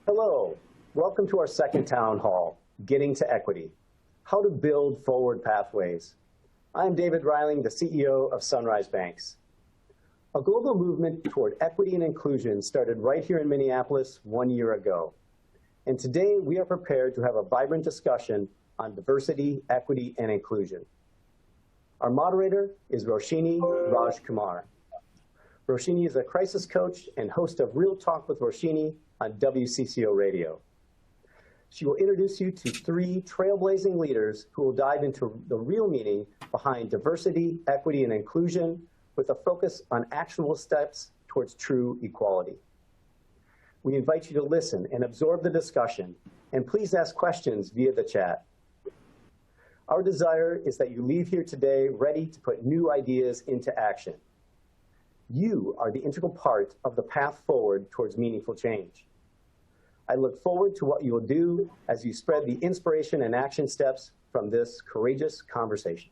Hello, welcome to our second town hall, Getting to Equity, How to Build Forward Pathways. I'm David Reiling, the CEO of Sunrise Banks. A global movement toward equity and inclusion started right here in Minneapolis 1 year ago. And today we are prepared to have a vibrant discussion on diversity, equity, and inclusion. Our moderator is Roshini Rajkumar. Roshini is a crisis coach and host of Real Talk with Roshini on WCCO Radio. She will introduce you to 3 trailblazing leaders who will dive into the real meaning behind diversity, equity, and inclusion with a focus on actionable steps towards true equality. We invite you to listen and absorb the discussion, and please ask questions via the chat. Our desire is that you leave here today ready to put new ideas into action. You are the integral part of the path forward towards meaningful change. I look forward to what you will do as you spread the inspiration and action steps from this courageous conversation.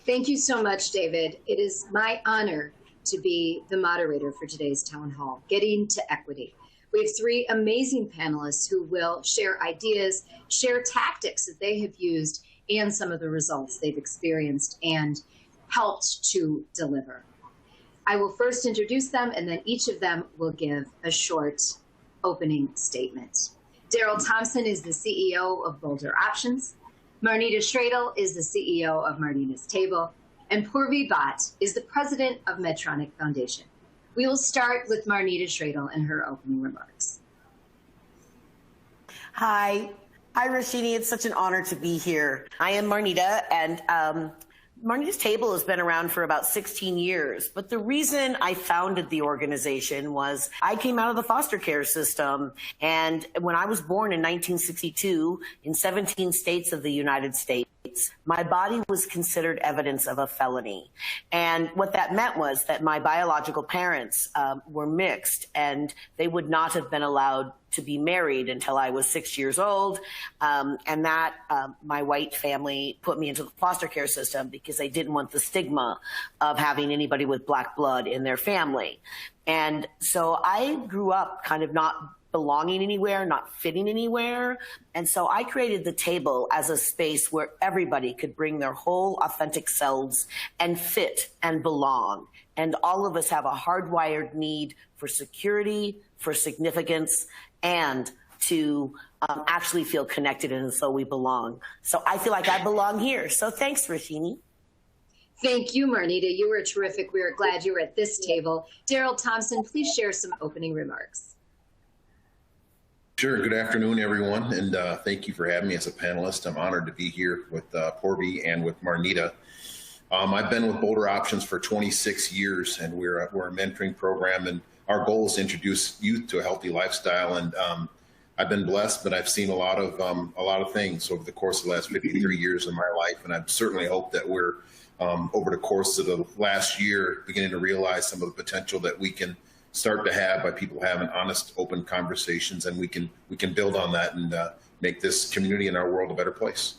Thank you so much, David. It is my honor to be the moderator for today's town hall, Getting to Equity. We have 3 amazing panelists who will share ideas, share tactics that they have used, and some of the results they've experienced and helped to deliver. I will first introduce them, and then each of them will give a short opening statement. Daryl Thompson is the CEO of Boulder Options. Marnita Schradel is the CEO of Marnita's Table, and Purvi Bhatt is the president of Medtronic Foundation. We will start with Marnita Schradel and her opening remarks. Hi, Roshini. It's such an honor to be here. I am Marnita, and Marnita's Table has been around for about 16 years, but the reason I founded the organization was I came out of the foster care system, and when I was born in 1962 in 17 states of the United States, my body was considered evidence of a felony. And what that meant was that my biological parents were mixed, and they would not have been allowed to be married until I was 6 years old. And that my white family put me into the foster care system because they didn't want the stigma of having anybody with black blood in their family. And so I grew up kind of not belonging anywhere, not fitting anywhere. And so I created the Table as a space where everybody could bring their whole authentic selves and fit and belong. And all of us have a hardwired need for security, for significance, and to actually feel connected, and so we belong. So I feel like I belong here. So thanks, Roshini. Thank you, Marnita. You were terrific. We are glad you were at this table. Daryl Thompson, please share some opening remarks. Sure. Good afternoon, everyone, and thank you for having me as a panelist. I'm honored to be here with Purvi and with Marnita. I've been with Boulder Options for 26 years, and we're a mentoring program, and our goal is to introduce youth to a healthy lifestyle. And I've been blessed, but I've seen a lot of things over the course of the last 53 years of my life, and I certainly hope that we're over the course of the last year beginning to realize some of the potential that we can start to have by people having honest, open conversations, and we can build on that and make this community and our world a better place.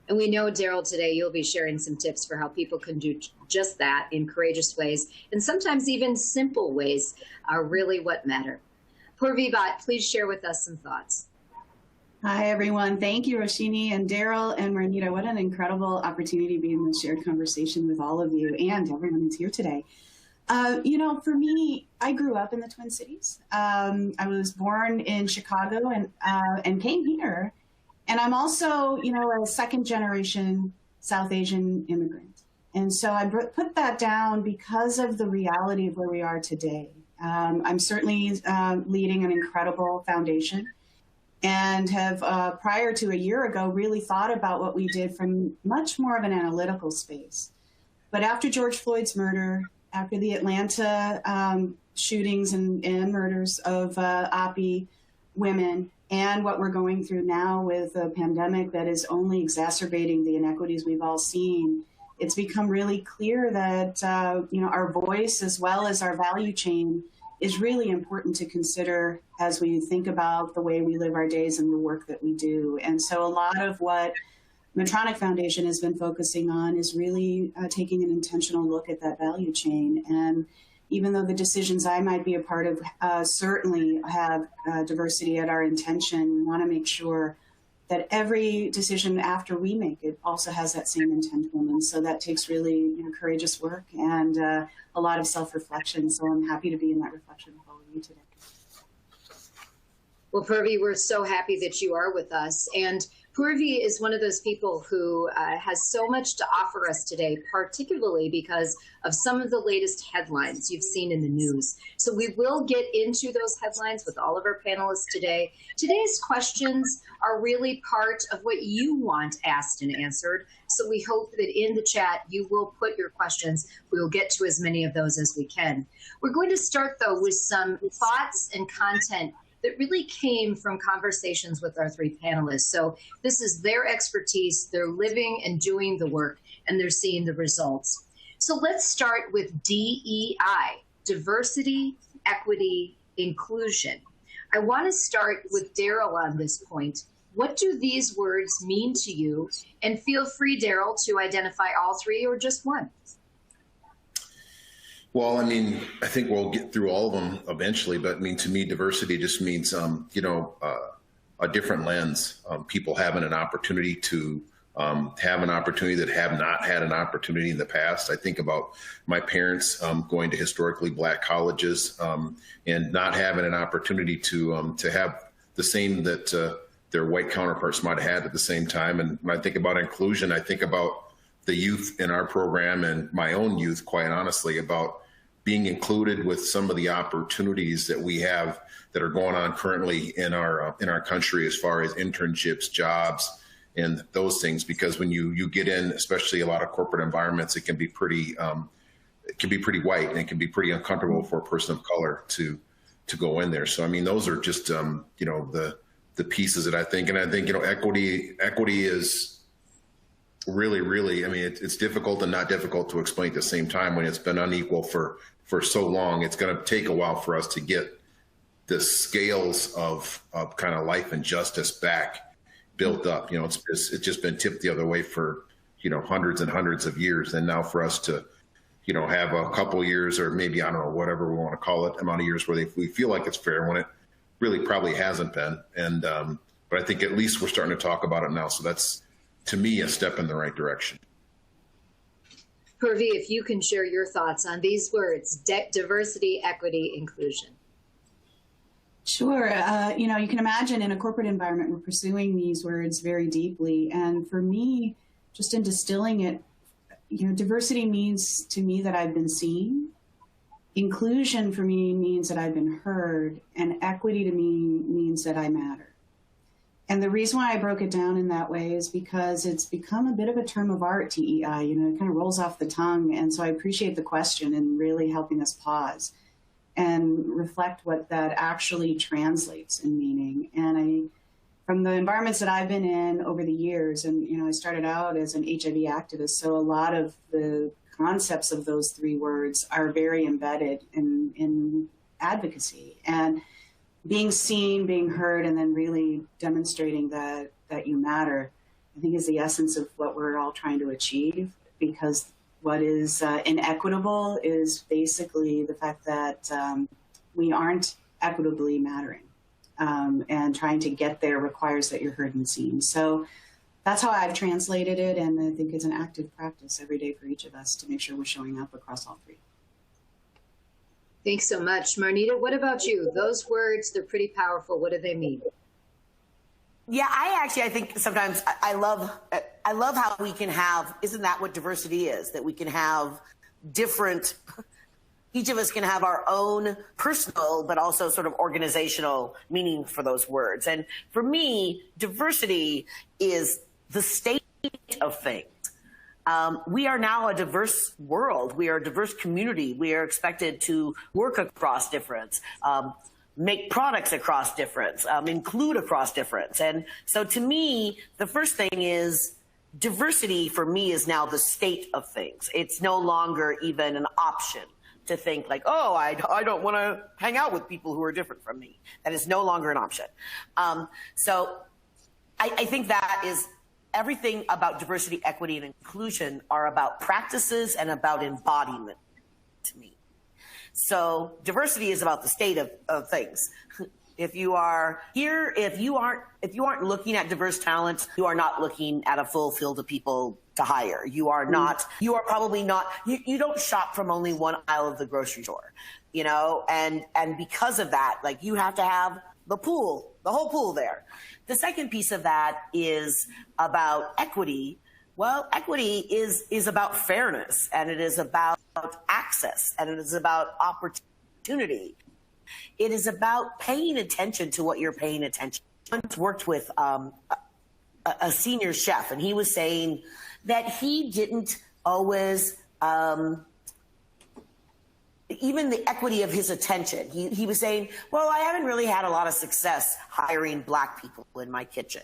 And we know, Daryl, today you'll be sharing some tips for how people can do just that in courageous ways, and sometimes even simple ways are really what matter. Purvi Bhatt, please share with us some thoughts. Hi, everyone. Thank you, Roshini and Daryl and Marnita. What an incredible opportunity to be in this shared conversation with all of you and everyone who's here today. For me, I grew up in the Twin Cities. I was born in Chicago and came here. And I'm also, a second-generation South Asian immigrant. And so I put that down because of the reality of where we are today. I'm certainly leading an incredible foundation and have, prior to a year ago, really thought about what we did from much more of an analytical space. But after George Floyd's murder, after the Atlanta shootings and murders of OPI women, and what we're going through now with a pandemic that is only exacerbating the inequities we've all seen, it's become really clear that our voice as well as our value chain is really important to consider as we think about the way we live our days and the work that we do. And so a lot of what Medtronic Foundation has been focusing on is really taking an intentional look at that value chain. And even though the decisions I might be a part of certainly have diversity at our intention, we want to make sure that every decision after we make it also has that same intent. And so that takes really courageous work and a lot of self-reflection. So I'm happy to be in that reflection with all of you today. Well, Purvi, we're so happy that you are with us. And Purvi is one of those people who has so much to offer us today, particularly because of some of the latest headlines you've seen in the news. So we will get into those headlines with all of our panelists today. Today's questions are really part of what you want asked and answered. So we hope that in the chat, you will put your questions. We will get to as many of those as we can. We're going to start, though, with some thoughts and content that really came from conversations with our three panelists. So this is their expertise, they're living and doing the work, and they're seeing the results. So let's start with DEI, diversity, equity, inclusion. I want to start with Daryl on this point. What do these words mean to you? And feel free, Daryl, to identify all three or just one. Well, I mean, I think we'll get through all of them eventually, but I mean, to me, diversity just means, a different lens. People having an opportunity to have an opportunity that have not had an opportunity in the past. I think about my parents going to historically Black colleges and not having an opportunity to have the same that their white counterparts might have had at the same time. And when I think about inclusion, I think about the youth in our program and my own youth, quite honestly, about being included with some of the opportunities that we have that are going on currently in our country as far as internships, jobs, and those things. Because when you get in, especially a lot of corporate environments, it can be pretty white, and it can be pretty uncomfortable for a person of color to go in there. So I mean, those are just the pieces that I think, and I think equity is really, I mean, it's difficult and not difficult to explain at the same time. When it's been unequal for so long, it's going to take a while for us to get the scales of kind of life and justice back built up. It's just been tipped the other way for, hundreds and hundreds of years. And now for us to, have a couple years, or maybe, I don't know, whatever we want to call it, amount of years where we feel like it's fair when it really probably hasn't been. And, but I think at least we're starting to talk about it now. So that's, to me, a step in the right direction. Purvi, if you can share your thoughts on these words, diversity, equity, inclusion. Sure. You can imagine in a corporate environment, we're pursuing these words very deeply. And for me, just in distilling it, diversity means to me that I've been seen. Inclusion for me means that I've been heard. And equity to me means that I matter. And the reason why I broke it down in that way is because it's become a bit of a term of art, DEI, it kind of rolls off the tongue. And so I appreciate the question and really helping us pause and reflect what that actually translates in meaning. And from the environments that I've been in over the years, and, I started out as an HIV activist, so a lot of the concepts of those three words are very embedded in advocacy. And being seen, being heard, and then really demonstrating that you matter, I think is the essence of what we're all trying to achieve. Because what is inequitable is basically the fact that we aren't equitably mattering. And trying to get there requires that you're heard and seen. So that's how I've translated it. And I think it's an active practice every day for each of us to make sure we're showing up across all three. Thanks so much. Marnita, what about you? Those words, they're pretty powerful. What do they mean? Yeah, I think sometimes I love how we can have, isn't that what diversity is? That we can have different, each of us can have our own personal, but also sort of organizational meaning for those words. And for me, diversity is the state of things. We are now a diverse world. We are a diverse community. We are expected to work across difference, make products across difference, include across difference. And so to me, the first thing is diversity for me is now the state of things. It's no longer even an option to think like, oh, I don't want to hang out with people who are different from me. That is no longer an option. So I think that is everything about diversity, equity, and inclusion are about practices and about embodiment to me. So diversity is about the state of things. If you are here, if you aren't looking at diverse talent, you are not looking at a full field of people to hire. You are probably not, you don't shop from only one aisle of the grocery store, you know, and because of that, like, you have to have the whole pool there. The second piece of that is about equity. Well, equity is about fairness, and it is about access, and it is about opportunity. It is about paying attention to what you're paying attention. I once worked with a senior chef, and he was saying that he didn't always, even the equity of his attention. He was saying, well, I haven't really had a lot of success hiring Black people in my kitchen.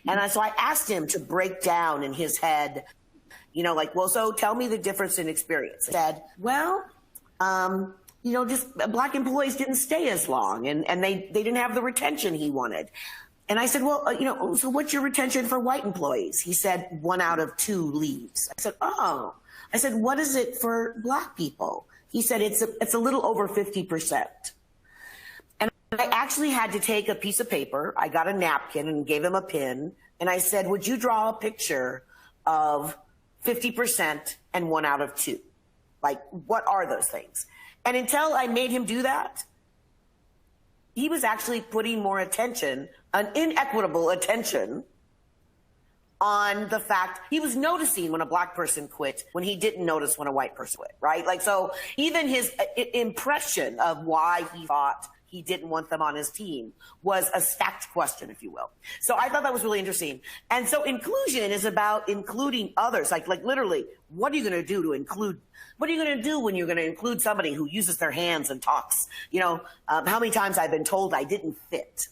And so I asked him to break down in his head, you know, like, well, so tell me the difference in experience. He said, well, you know, just Black employees didn't stay as long, and they didn't have the retention he wanted. And I said, well, you know, so what's your retention for white employees? He said 1 out of 2 leaves. I said, oh. I said, what is it for Black people? He said, it's a little over 50%. And I actually had to take a piece of paper. I got a napkin and gave him a pen. And I said, would you draw a picture of 50% and 1 out of 2? Like, what are those things? And until I made him do that, he was actually putting more attention, an inequitable attention, on the fact he was noticing when a Black person quit when he didn't notice when a white person quit, right? Like, so even his impression of why he thought he didn't want them on his team was a stacked question, if you will. So I thought that was really interesting. And so inclusion is about including others. Like literally, what are you going to do to include? What are you going to do when you're going to include somebody who uses their hands and talks? You know, how many times I've been told I didn't fit.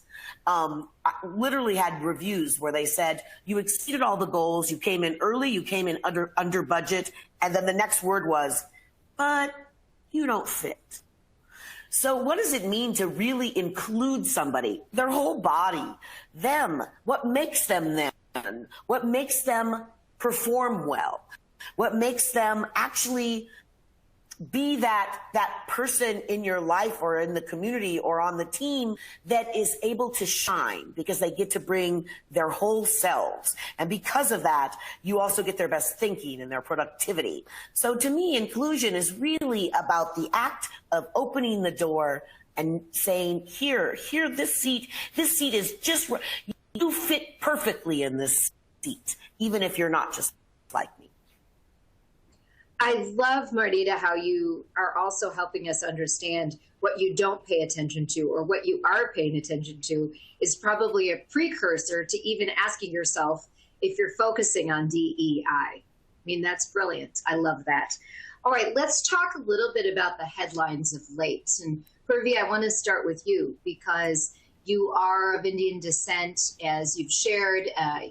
I literally had reviews where they said, you exceeded all the goals, you came in early, you came in under budget, and then the next word was, but you don't fit. So what does it mean to really include somebody, their whole body, them, what makes them them, what makes them perform well, what makes them actually be that person in your life or in the community or on the team that is able to shine because they get to bring their whole selves. And because of that, you also get their best thinking and their productivity. So to me, inclusion is really about the act of opening the door and saying, here, this seat is just, you fit perfectly in this seat, even if you're not just like me. I love, Marnita, how you are also helping us understand what you don't pay attention to, or what you are paying attention to is probably a precursor to even asking yourself if you're focusing on DEI. I mean, that's brilliant. I love that. All right, let's talk a little bit about the headlines of late. And Purvi, I want to start with you because you are of Indian descent, as you've shared.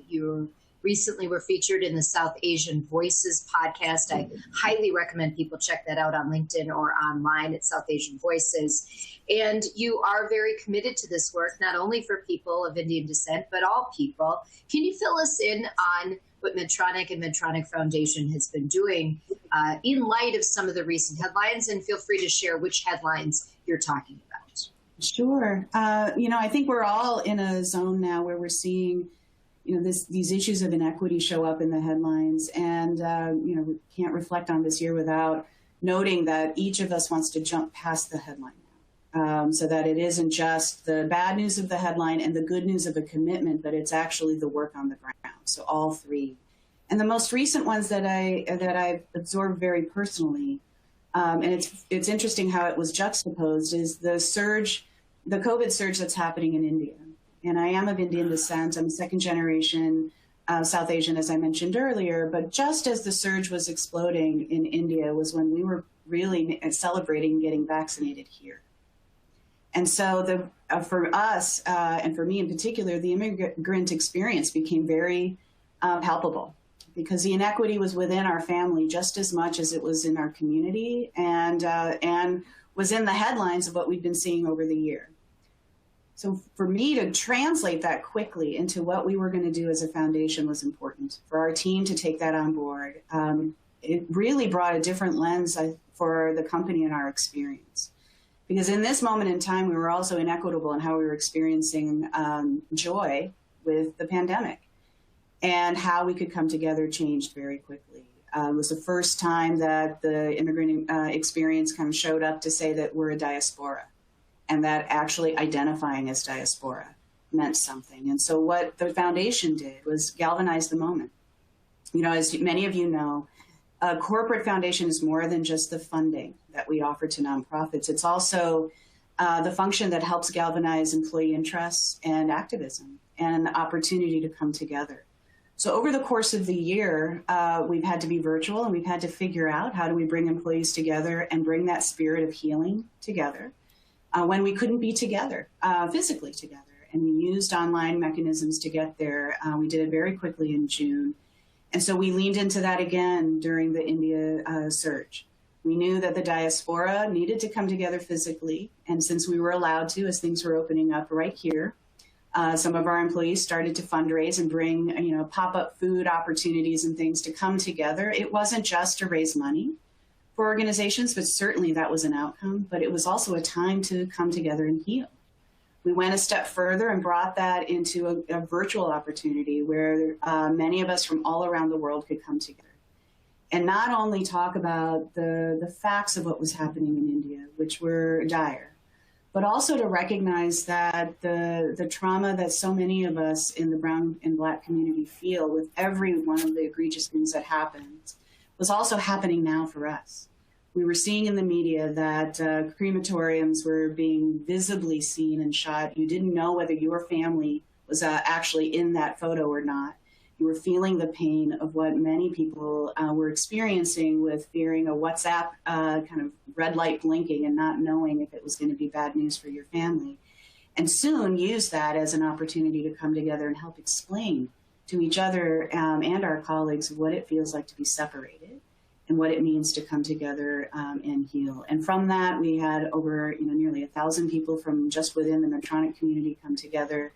You recently were featured in the South Asian Voices podcast. I highly recommend people check that out on LinkedIn or online at South Asian Voices. And you are very committed to this work, not only for people of Indian descent, but all people. Can you fill us in on what Medtronic and Medtronic Foundation has been doing in light of some of the recent headlines? And feel free to share which headlines you're talking about. Sure. I think we're all in a zone now where we're seeing these issues of inequity show up in the headlines. And, we can't reflect on this year without noting that each of us wants to jump past the headline now, so that it isn't just the bad news of the headline and the good news of a commitment, but it's actually the work on the ground. So all three. And the most recent ones that I've absorbed very personally, and it's interesting how it was juxtaposed, is the COVID surge that's happening in India. And I am of Indian descent. I'm second generation South Asian, as I mentioned earlier. But just as the surge was exploding in India was when we were really celebrating getting vaccinated here. And so for us, and for me in particular, the immigrant experience became very palpable because the inequity was within our family just as much as it was in our community and was in the headlines of what we've been seeing over the year. So for me to translate that quickly into what we were going to do as a foundation was important. For our team to take that on board, it really brought a different lens for the company and our experience. Because in this moment in time, we were also inequitable in how we were experiencing joy with the pandemic, and how we could come together changed very quickly. It was the first time that the immigrant experience kind of showed up to say that we're a diaspora, and that actually identifying as diaspora meant something. And so what the foundation did was galvanize the moment. You know, as many of you know, a corporate foundation is more than just the funding that we offer to nonprofits. It's also the function that helps galvanize employee interests and activism and an opportunity to come together. So over the course of the year, we've had to be virtual, and we've had to figure out how do we bring employees together and bring that spirit of healing together when we couldn't be together, physically together. And we used online mechanisms to get there. We did it very quickly in June. And so we leaned into that again during the India surge. We knew that the diaspora needed to come together physically. And since we were allowed to, as things were opening up right here, some of our employees started to fundraise and bring, you know, pop-up food opportunities and things to come together. It wasn't just to raise money for organizations, but certainly that was an outcome. But it was also a time to come together and heal. We went a step further and brought that into a virtual opportunity where many of us from all around the world could come together and not only talk about the facts of what was happening in India, which were dire, but also to recognize that the trauma that so many of us in the brown and black community feel with every one of the egregious things that happened was also happening now for us. We were seeing in the media that crematoriums were being visibly seen and shot. You didn't know whether your family was actually in that photo or not. You were feeling the pain of what many people were experiencing with fearing a WhatsApp kind of red light blinking and not knowing if it was going to be bad news for your family. And soon use that as an opportunity to come together and help explain to each other and our colleagues what it feels like to be separated and what it means to come together and heal. And from that, we had over nearly 1,000 people from just within the Medtronic community come together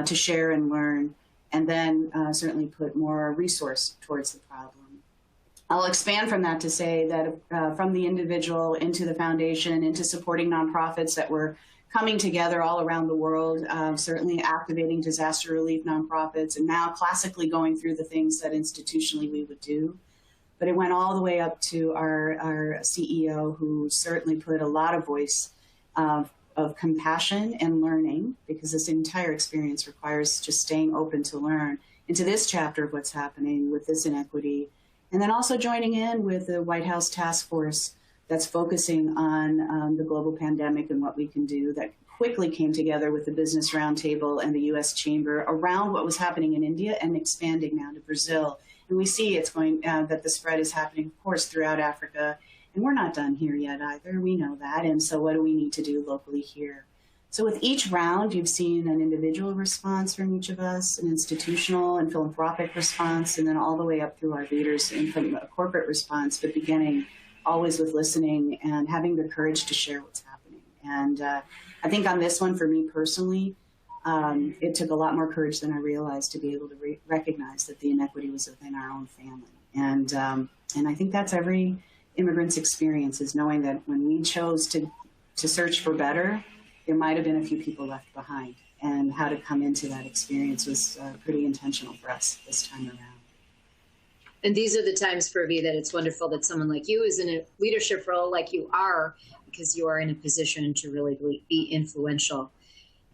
to share and learn, and then certainly put more resource towards the problem. I'll expand from that to say that from the individual into the foundation, into supporting nonprofits that were coming together all around the world, certainly activating disaster relief nonprofits, and now classically going through the things that institutionally we would do. But it went all the way up to our CEO, who certainly put a lot of voice of compassion and learning, because this entire experience requires just staying open to learn, into this chapter of what's happening with this inequity. And then also joining in with the White House task force that's focusing on the global pandemic and what we can do, that quickly came together with the Business Roundtable and the U.S. Chamber around what was happening in India and expanding now to Brazil. And we see it's going that the spread is happening, of course, throughout Africa. And we're not done here yet either. We know that. And so what do we need to do locally here? So with each round, you've seen an individual response from each of us, an institutional and philanthropic response, and then all the way up through our leaders and from a corporate response, but beginning always with listening and having the courage to share what's happening. And I think on this one, for me personally, it took a lot more courage than I realized to be able to recognize that the inequity was within our own family. And I think that's every immigrant's experience, is knowing that when we chose to search for better, there might have been a few people left behind. And how to come into that experience was pretty intentional for us this time around. And these are the times, Purvi, that it's wonderful that someone like you is in a leadership role like you are, because you are in a position to really be influential.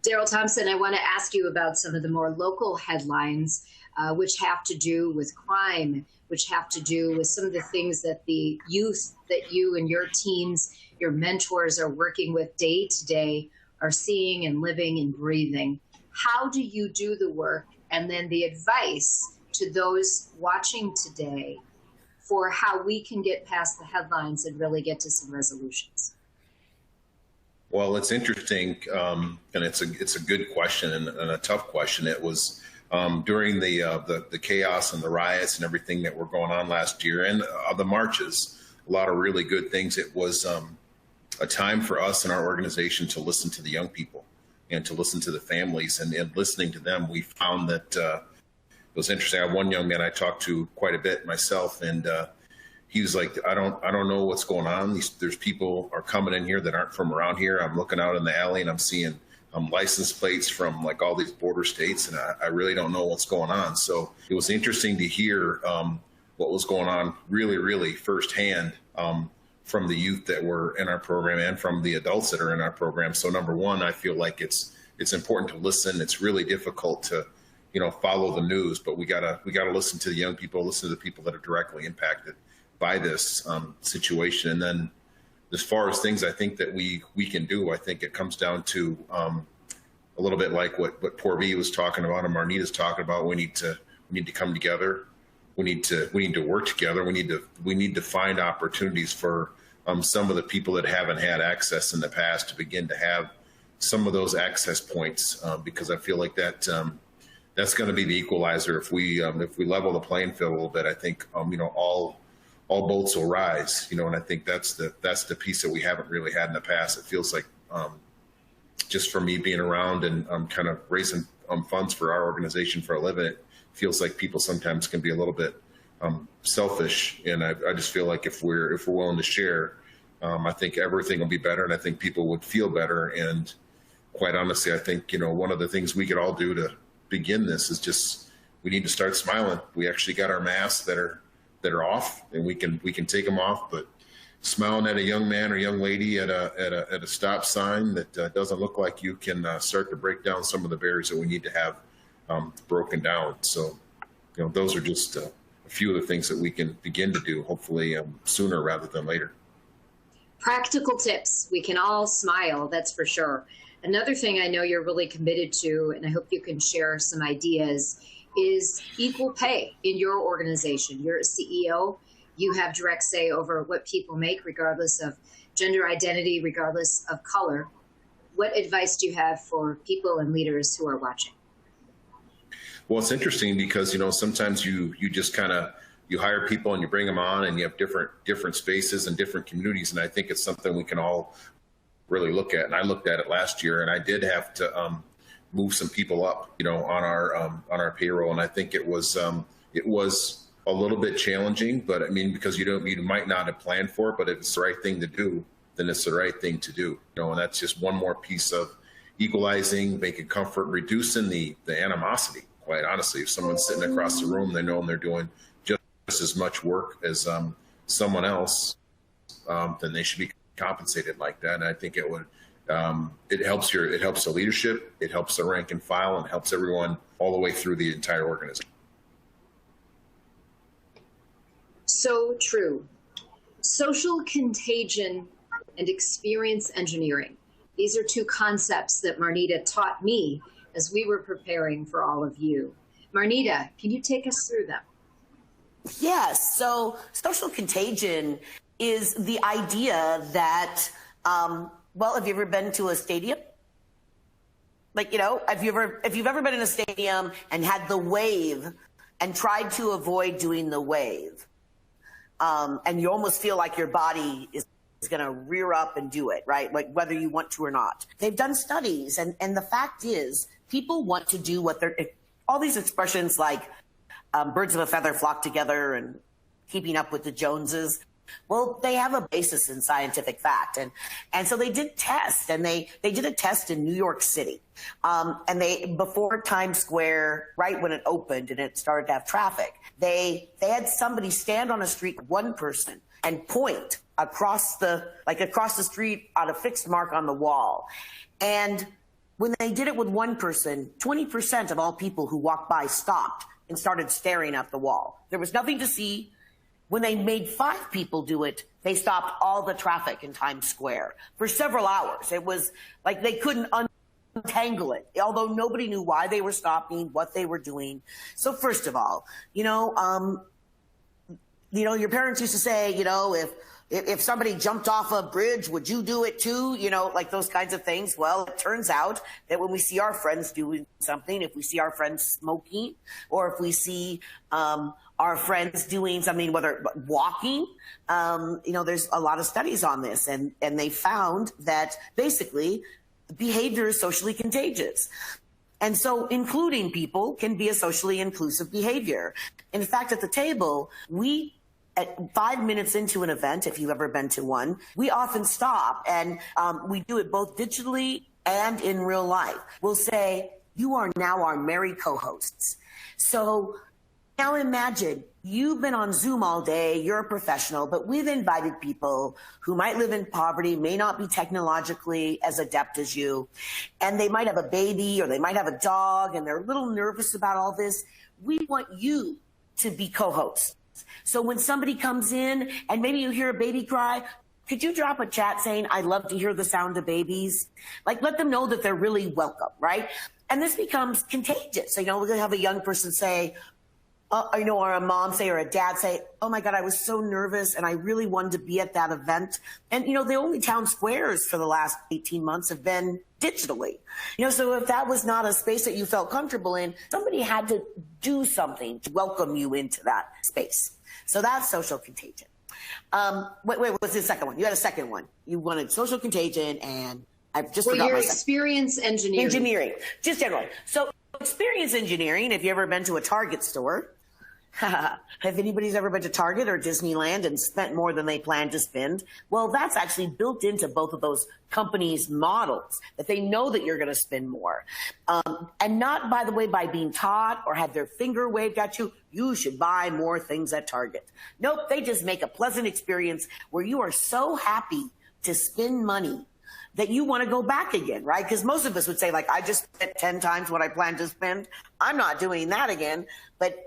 Daryl Thompson, I want to ask you about some of the more local headlines, which have to do with crime, which have to do with some of the things that the youth that you and your teams, your mentors are working with day to day, are seeing and living and breathing. How do you do the work? And then the advice to those watching today for how we can get past the headlines and really get to some resolutions. Well, it's interesting, and it's a good question and a tough question. It was during the chaos and the riots and everything that were going on last year, and the marches, a lot of really good things. It was a time for us and our organization to listen to the young people and to listen to the families and listening to them. We found that it was interesting. I have one young man I talked to quite a bit myself, and he was like, I don't know what's going on. There's people are coming in here that aren't from around here. I'm looking out in the alley and I'm seeing license plates from like all these border states, and I really don't know what's going on. So it was interesting to hear what was going on really firsthand from the youth that were in our program and from the adults that are in our program. So number one, I feel like it's important to listen. It's really difficult to, follow the news, but we gotta listen to the young people, listen to the people that are directly impacted by this situation. And then as far as things I think that we can do, I think it comes down to a little bit like what Porby was talking about and Marnita's talking about. We need to come together. We need to work together. We need to find opportunities for some of the people that haven't had access in the past to begin to have some of those access points, because I feel like that's going to be the equalizer. If we level the playing field a little bit, I think all boats will rise. And I think that's the piece that we haven't really had in the past. It feels like just for me being around and kind of raising funds for our organization for a living, it feels like people sometimes can be a little bit selfish, and I just feel like if we're willing to share, I think everything will be better, and I think people would feel better. And quite honestly, I think one of the things we could all do to begin this is just we need to start smiling. We actually got our masks that are off, and we can take them off, but smiling at a young man or young lady at a stop sign that doesn't look like you can start to break down some of the barriers that we need to have broken down. So, those are just a few of the things that we can begin to do, hopefully sooner rather than later. Practical tips. We can all smile, that's for sure. Another thing I know you're really committed to, and I hope you can share some ideas, is equal pay in your organization. You're a CEO. You have direct say over what people make, regardless of gender identity, regardless of color. What advice do you have for people and leaders who are watching? Well, it's interesting because, sometimes you just you hire people and you bring them on and you have different spaces and different communities. And I think it's something we can all really look at. And I looked at it last year, and I did have to move some people up, on our payroll. And I think it was a little bit challenging, but I mean, because you might not have planned for it, but if it's the right thing to do, then it's the right thing to do. And that's just one more piece of equalizing, making comfort, reducing the animosity. Quite honestly, if someone's sitting across the room, they know they're doing just as much work as someone else, then they should be compensated like that. And I think it would. It helps the leadership, it helps the rank and file, and helps everyone all the way through the entire organization. So true. Social contagion and experience engineering. These are two concepts that Marnita taught me as we were preparing for all of you. Marnita, can you take us through them? Yes. So social contagion is the idea that, have you ever been to a stadium? If you've ever been in a stadium and had the wave and tried to avoid doing the wave, and you almost feel like your body is going to rear up and do it, right? Like whether you want to or not. They've done studies, and the fact is people want to do what all these expressions like birds of a feather flock together and keeping up with the Joneses. Well, they have a basis in scientific fact. And so they did tests, and they did a test in New York City. And before Times Square, right when it opened and it started to have traffic, they had somebody stand on a street, one person, and point across the street on a fixed mark on the wall. And when they did it with one person, 20% of all people who walked by stopped and started staring at the wall. There was nothing to see. When they made 5 people do it, they stopped all the traffic in Times Square for several hours. It was like they couldn't untangle it, although nobody knew why they were stopping, what they were doing. So first of all, your parents used to say, if somebody jumped off a bridge, would you do it too? Like those kinds of things. Well, it turns out that when we see our friends doing something, if we see our friends smoking, or if we see our friends doing something, whether walking, there's a lot of studies on this, and they found that basically behavior is socially contagious. And so including people can be a socially inclusive behavior. In fact, at the table, at 5 minutes into an event, if you've ever been to one, we often stop and we do it both digitally and in real life. We'll say, you are now our merry co-hosts. So now imagine you've been on Zoom all day, you're a professional, but we've invited people who might live in poverty, may not be technologically as adept as you, and they might have a baby or they might have a dog and they're a little nervous about all this. We want you to be co-hosts. So when somebody comes in and maybe you hear a baby cry, could you drop a chat saying, I love to hear the sound of babies? Like, let them know that they're really welcome, right? And this becomes contagious. You know, we're going to have a young person say, or a mom say, or a dad say, oh my God, I was so nervous and I really wanted to be at that event. And, you know, the only town squares for the last 18 months have been digitally. You know, so if that was not a space that you felt comfortable in, somebody had to do something to welcome you into that space. So that's social contagion. Wait, what's the second one? You had a second one. You wanted social contagiin, and I've just forgot your my second. experience engineering. Engineering, just generally. So experience engineering, if you ever been to a Target store, if anybody's ever been to Target or Disneyland and spent more than they planned to spend, well, that's actually built into both of those companies' models, that they know that you're going to spend more. And not, by the way, by being taught or had their finger waved at you, you should buy more things at Target. Nope, they just make a pleasant experience where you are so happy to spend money that you want to go back again, right? Because most of us would say, like, I just spent 10 times what I planned to spend. I'm not doing that again. But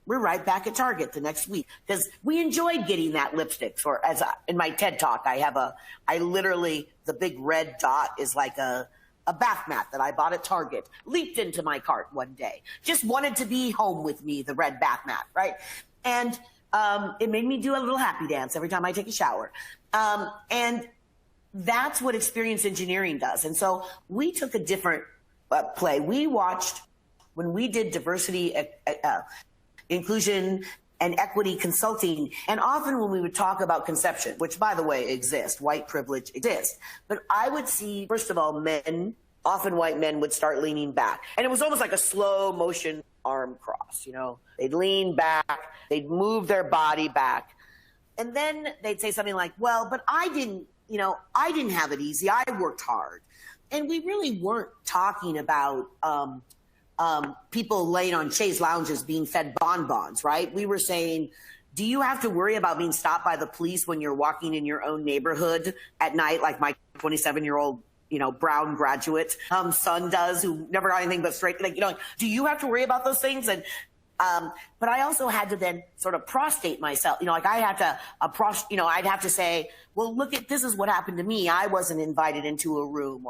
we're right back at Target the next week because we enjoyed getting that lipstick. Or in my TED talk, I literally, the big red dot is like a bath mat that I bought at Target, leaped into my cart one day, just wanted to be home with me, the red bath mat, right? And it made me do a little happy dance every time I take a shower. And that's what experience engineering does. And so we took a different play. We watched when we did diversity, inclusion, and equity consulting. And often when we would talk about conception, which by the way exists, white privilege exists, but I would see, first of all, often white men would start leaning back. And it was almost like a slow motion arm cross, you know, they'd lean back, they'd move their body back. And then they'd say something like, well, but I didn't have it easy. I worked hard. And we really weren't talking about people laying on chaise lounges being fed bonbons, right? We were saying, do you have to worry about being stopped by the police when you're walking in your own neighborhood at night, like my 27-year-old, brown graduate son does, who never got anything but straight, do you have to worry about those things? And but I also had to then sort of prostate myself, I had to, I'd have to say, well, this is what happened to me. I wasn't invited into a room,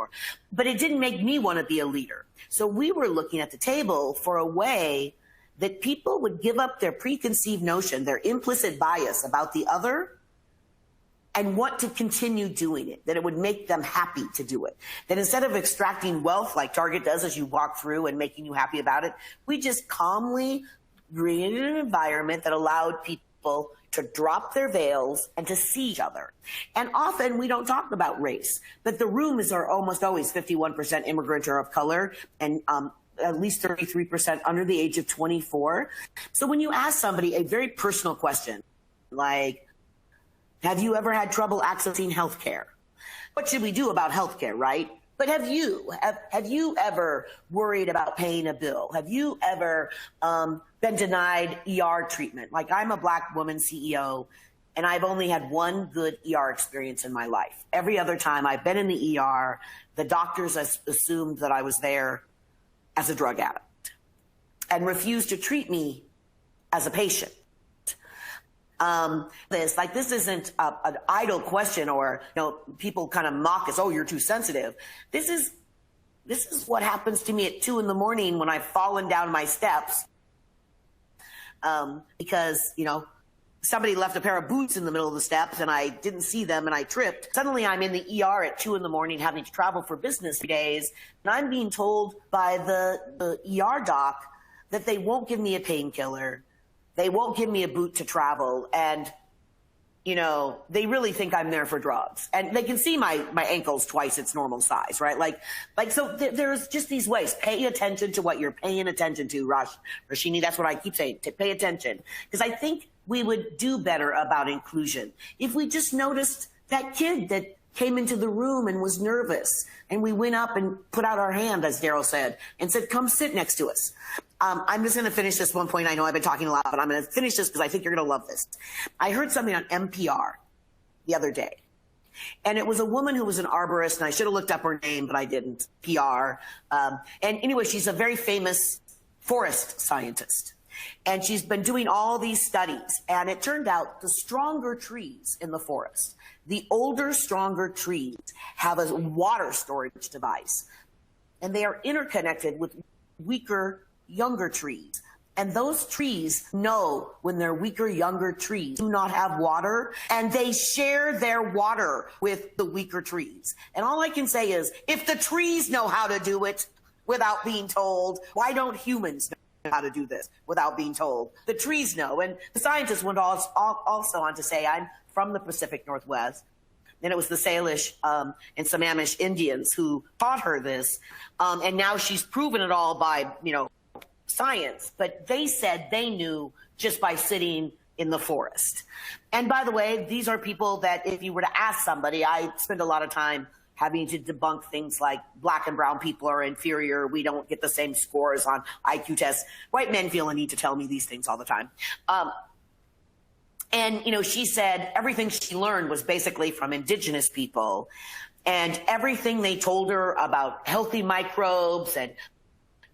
but it didn't make me want to be a leader. So we were looking at the table for a way that people would give up their preconceived notion, their implicit bias about the other, and want to continue doing it, that it would make them happy to do it. That instead of extracting wealth like Target does as you walk through and making you happy about it, we just calmly created an environment that allowed people to drop their veils and to see each other. And often we don't talk about race, but the rooms are almost always 51% immigrant or of color, and at least 33% under the age of 24. So when you ask somebody a very personal question, like, have you ever had trouble accessing health care? What should we do about health care, right? But have you ever worried about paying a bill? Have you ever been denied ER treatment? Like, I'm a Black woman CEO, and I've only had one good ER experience in my life. Every other time I've been in the ER, the doctors assumed that I was there as a drug addict and refused to treat me as a patient. This isn't an idle question, or people kind of mock us. Oh, you're too sensitive. This is what happens to me at 2 a.m. when I've fallen down my steps because somebody left a pair of boots in the middle of the steps and I didn't see them and I tripped. Suddenly I'm in the ER at 2 a.m. having to travel for business 3 days, and I'm being told by the ER doc that they won't give me a painkiller. They won't give me a boot to travel. And you know, they really think I'm there for drugs, and they can see my ankles twice its normal size, right? So there's just these ways. Pay attention to what you're paying attention to, Rashini. That's what I keep saying, to pay attention. Because I think we would do better about inclusion if we just noticed that kid that came into the room and was nervous, and we went up and put out our hand, as Daryl said, and said, come sit next to us. I'm just going to finish this one point. I know I've been talking a lot, but I'm going to finish this because I think you're going to love this. I heard something on NPR the other day, and it was a woman who was an arborist, and I should have looked up her name, but I didn't. PR. And anyway, she's a very famous forest scientist, and she's been doing all these studies, and it turned out the stronger trees in the forest, the older, stronger trees have a water storage device, and they are interconnected with weaker, younger trees. And those trees know when their weaker, younger trees do not have water, and they share their water with the weaker trees. And all I can say is, if the trees know how to do it without being told, why don't humans know how to do this without being told? The trees know. And the scientists went also on to say, I'm from the Pacific Northwest, and it was the Salish and Sammamish Indians who taught her this, and now she's proven it all by, science. But they said they knew just by sitting in the forest. And by the way, these are people that if you were to ask somebody, I spend a lot of time having to debunk things like black and brown people are inferior, we don't get the same scores on IQ tests. White men feel a need to tell me these things all the time. And, she said everything she learned was basically from indigenous people, and everything they told her about healthy microbes and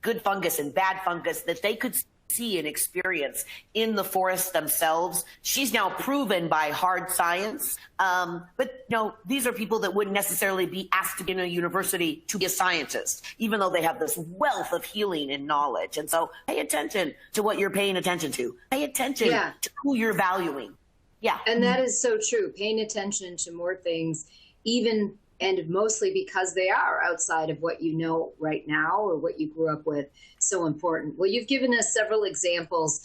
good fungus and bad fungus that they could see and experience in the forest themselves, she's now proven by hard science. But these are people that wouldn't necessarily be asked to be in a university to be a scientist, even though they have this wealth of healing and knowledge. And so pay attention to what you're paying attention to. Pay attention to who you're valuing. Yeah. And that is so true. Paying attention to more things, even and mostly because they are outside of what you know right now or what you grew up with, so important. Well, you've given us several examples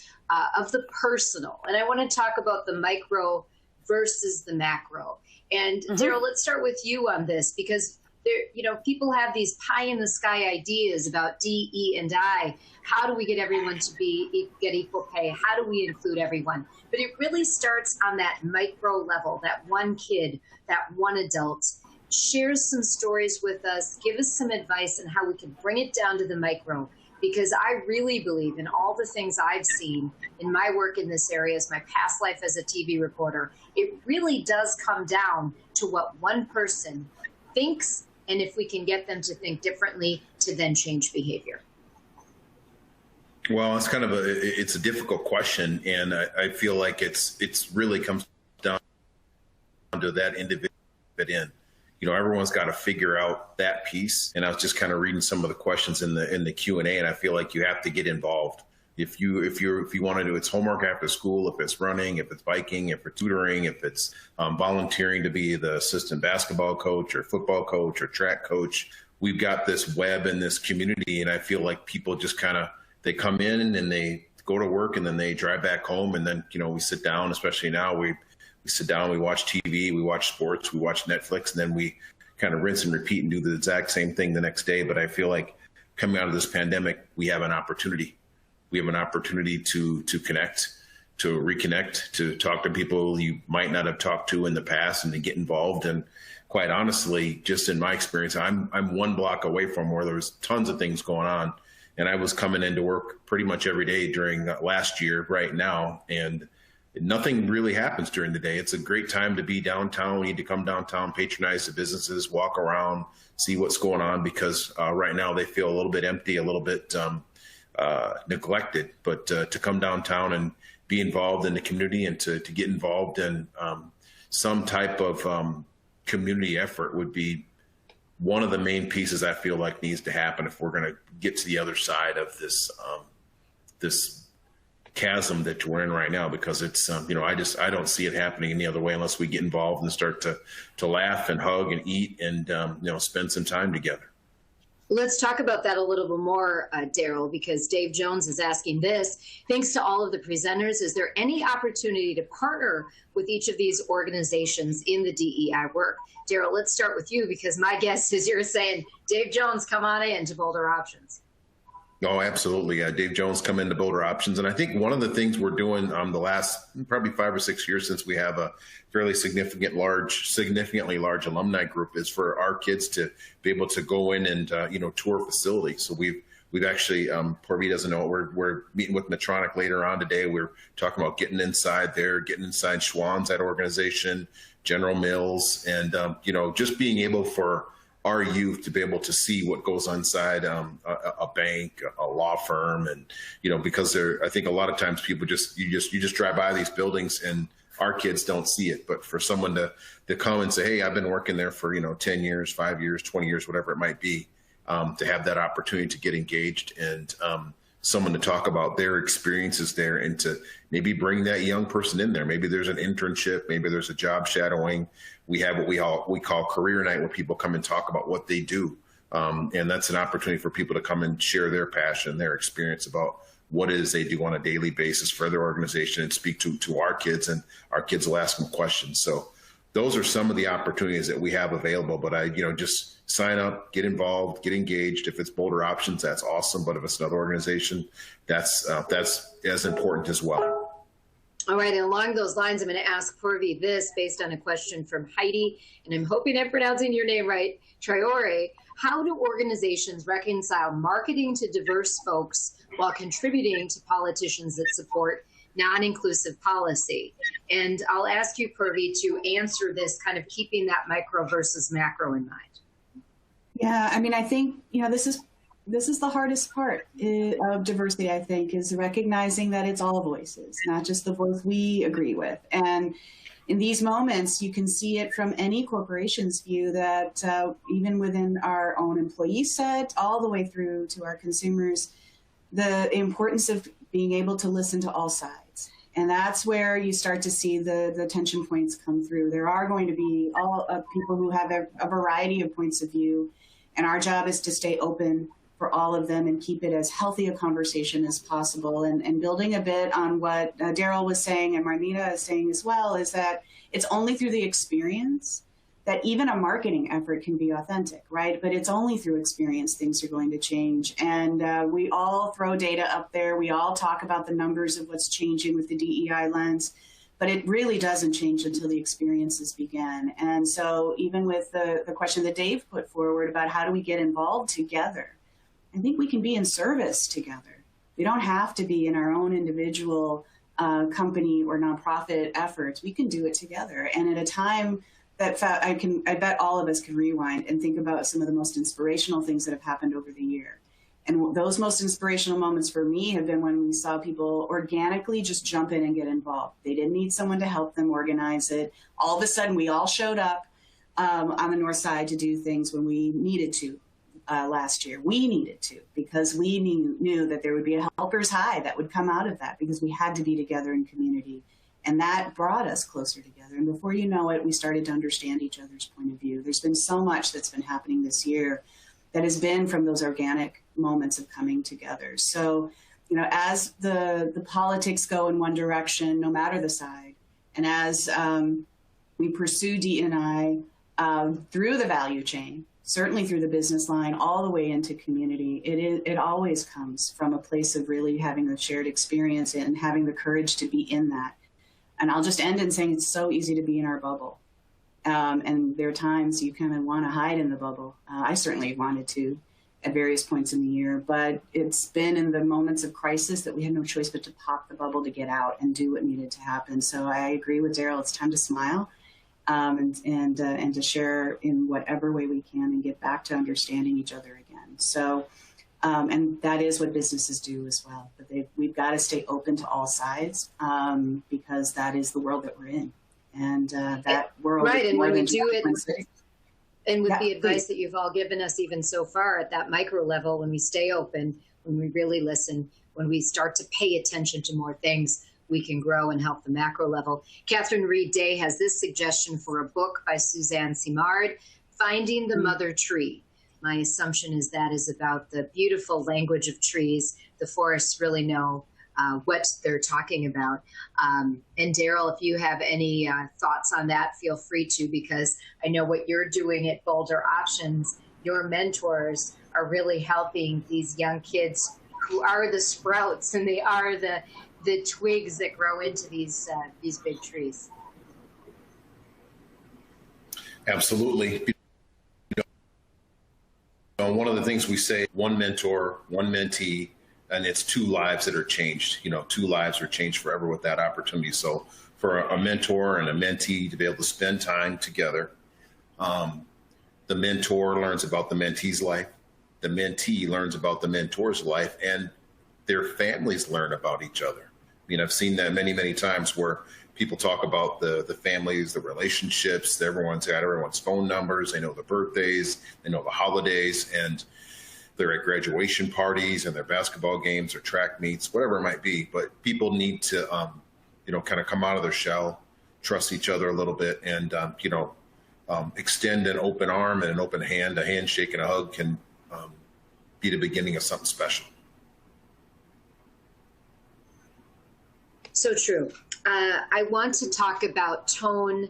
of the personal, and I want to talk about the micro versus the macro. And Daryl, let's start with you on this, because there, people have these pie in the sky ideas about D, E, and I. How do we get everyone to get equal pay? How do we include everyone? But it really starts on that micro level, that one kid, that one adult. Share some stories with us, give us some advice on how we can bring it down to the micro, because I really believe in all the things I've seen in my work in this area, as my past life as a TV reporter. It really does come down to what one person thinks, and if we can get them to think differently, to then change behavior. Well, it's a difficult question, and I feel like it's really comes down to that individual fit in. Everyone's got to figure out that piece. And I was just kind of reading some of the questions in the Q&A, and I feel like you have to get involved. If you want to do its homework after school, if it's running, if it's biking, if it's tutoring, if it's volunteering to be the assistant basketball coach or football coach or track coach, we've got this web and this community. And I feel like people just they come in and they go to work and then they drive back home. And then, we sit down, especially now, we sit down, we watch TV, we watch sports, we watch Netflix, and then we kind of rinse and repeat and do the exact same thing the next day. But I feel like coming out of this pandemic, we have an opportunity. We have an opportunity to connect, to reconnect, to talk to people you might not have talked to in the past, and to get involved. And quite honestly, just in my experience, I'm one block away from where there was tons of things going on. And I was coming into work pretty much every day during last year right now, and nothing really happens during the day. It's a great time to be downtown. We need to come downtown, patronize the businesses, walk around, see what's going on, because right now they feel a little bit empty, a little bit neglected. But to come downtown and be involved in the community, and to get involved in some type of community effort would be one of the main pieces I feel like needs to happen if we're going to get to the other side of this this chasm that we're in right now, because it's I don't see it happening any other way unless we get involved and start to laugh and hug and eat and spend some time together. Let's talk about that a little bit more, Daryl, because Dave Jones is asking this. Thanks to all of the presenters, is there any opportunity to partner with each of these organizations in the DEI work? Daryl, let's start with you, because my guess is you're saying, Dave Jones, come on in to Boulder Options. Oh, absolutely. Dave Jones come into Boulder Options. And I think one of the things we're doing the last probably 5 or 6 years, since we have a fairly significantly large alumni group, is for our kids to be able to go in and, tour facilities. So we've actually, Porby doesn't know, we're meeting with Medtronic later on today. We're talking about getting inside there, getting inside Schwann's, that organization, General Mills, and, just being able for our youth to be able to see what goes inside a bank, a law firm, and because I think a lot of times people you just drive by these buildings and our kids don't see it. But for someone to come and say, hey, I've been working there for 10 years, 5 years, 20 years, whatever it might be, to have that opportunity to get engaged and someone to talk about their experiences there and to maybe bring that young person in there. Maybe there's an internship, maybe there's a job shadowing. We have what we call career night, where people come and talk about what they do. And that's an opportunity for people to come and share their passion, their experience about what it is they do on a daily basis for their organization, and speak to our kids, and our kids will ask them questions. So those are some of the opportunities that we have available. But just sign up, get involved, get engaged. If it's Boulder Options, that's awesome. But if it's another organization, that's as important as well. All right, and along those lines, I'm going to ask Porby this based on a question from Heidi, and I'm hoping I'm pronouncing your name right, Traore. How do organizations reconcile marketing to diverse folks while contributing to politicians that support non-inclusive policy? And I'll ask you, Porby, to answer this, kind of keeping that micro versus macro in mind. Yeah, I mean, I think, this is the hardest part of diversity, I think, is recognizing that it's all voices, not just the voice we agree with. And in these moments, you can see it from any corporation's view that even within our own employee set, all the way through to our consumers, the importance of being able to listen to all sides. And that's where you start to see the tension points come through. There are going to be people who have a variety of points of view, and our job is to stay open for all of them and keep it as healthy a conversation as possible. And building a bit on what Daryl was saying and Marnita is saying as well, is that it's only through the experience that even a marketing effort can be authentic, right? But it's only through experience things are going to change. And we all throw data up there. We all talk about the numbers of what's changing with the DEI lens, but it really doesn't change until the experiences begin. And so even with the question that Dave put forward about how do we get involved together, I think we can be in service together. We don't have to be in our own individual company or nonprofit efforts. We can do it together. And at a time that I bet all of us can rewind and think about some of the most inspirational things that have happened over the year. And those most inspirational moments for me have been when we saw people organically just jump in and get involved. They didn't need someone to help them organize it. All of a sudden, we all showed up on the North Side to do things when we needed to. Last year, we needed to, because we knew that there would be a helper's high that would come out of that, because we had to be together in community. And that brought us closer together. And before you know it, we started to understand each other's point of view. There's been so much that's been happening this year that has been from those organic moments of coming together. So, as the politics go in one direction, no matter the side, and as we pursue D&I through the value chain, certainly through the business line, all the way into community, it always comes from a place of really having the shared experience and having the courage to be in that. And I'll just end in saying it's so easy to be in our bubble. And there are times you kind of want to hide in the bubble. I certainly wanted to at various points in the year, but it's been in the moments of crisis that we had no choice but to pop the bubble to get out and do what needed to happen. So I agree with Daryl, it's time to smile. And to share in whatever way we can and get back to understanding each other again. So, and that is what businesses do as well. But we've got to stay open to all sides because that is the world that we're in. And that world right, is and more when than we do it, and with the advice please. that you've all given us even so far at that micro level, when we stay open, when we really listen, when we start to pay attention to more things, we can grow and help the macro level. Catherine Reed Day has this suggestion for a book by Suzanne Simard, Finding the Mother Tree. My assumption is that is about the beautiful language of trees. The forests really know what they're talking about. And Daryl, if you have any thoughts on that, feel free to, because I know what you're doing at Boulder Options, your mentors are really helping these young kids who are the sprouts, and they are the twigs that grow into these big trees. Absolutely. One of the things we say, one mentor, one mentee, and it's two lives that are changed. Two lives are changed forever with that opportunity. So for a mentor and a mentee to be able to spend time together, the mentor learns about the mentee's life, the mentee learns about the mentor's life, and their families learn about each other. I've seen that many, many times where people talk about the families, the relationships. Everyone's got everyone's phone numbers. They know the birthdays. They know the holidays. And they're at graduation parties and their basketball games or track meets, whatever it might be. But people need to, kind of come out of their shell, trust each other a little bit, and, extend an open arm and an open hand. A handshake and a hug can be the beginning of something special. So true. I want to talk about tone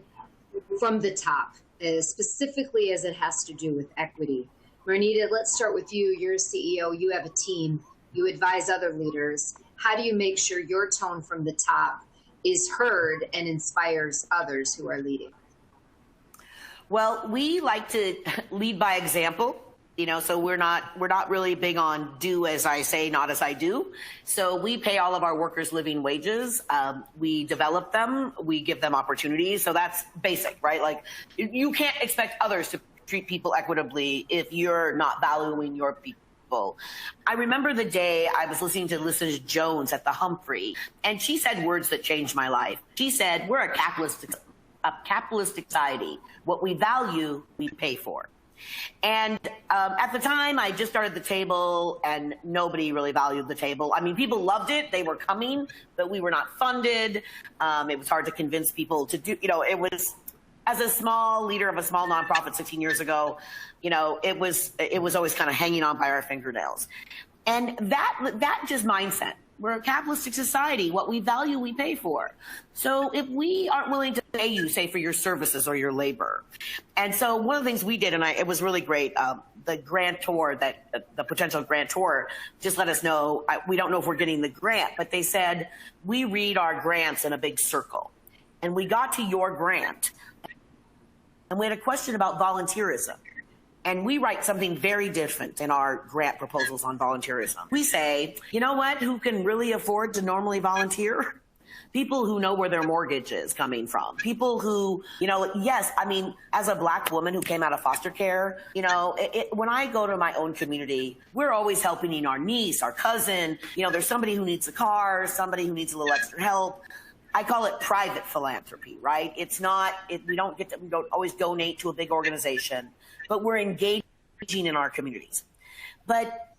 from the top, specifically as it has to do with equity. Marnita, let's start with you. You're a CEO. You have a team. You advise other leaders. How do you make sure your tone from the top is heard and inspires others who are leading? Well, we like to lead by example. So we're not really big on do as I say, not as I do. So we pay all of our workers living wages. We develop them. We give them opportunities. So that's basic, right? Like you can't expect others to treat people equitably if you're not valuing your people. I remember the day I was listening to Elizabeth Jones at the Humphrey, and she said words that changed my life. She said, we're a capitalistic society. What we value, we pay for. And at the time, I just started the table, and nobody really valued the table. I mean, people loved it. They were coming, but we were not funded. It was hard to convince people to do, it was, as a small leader of a small nonprofit 16 years ago, it was always kind of hanging on by our fingernails. And that just mindset. We're a capitalistic society. What we value, we pay for. So if we aren't willing to pay you, say, for your services or your labor. And so one of the things we did, and it was really great, the grantor, the potential grantor just let us know, we don't know if we're getting the grant, but they said, we read our grants in a big circle. And we got to your grant, and we had a question about volunteerism. And we write something very different in our grant proposals on volunteerism. We say, you know what, who can really afford to normally volunteer? People who know where their mortgage is coming from. People who, yes, I mean, as a Black woman who came out of foster care, when I go to my own community, we're always helping our niece, our cousin. There's somebody who needs a car, somebody who needs a little extra help. I call it private philanthropy, right? It's not, we don't always donate to a big organization, but we're engaging in our communities. But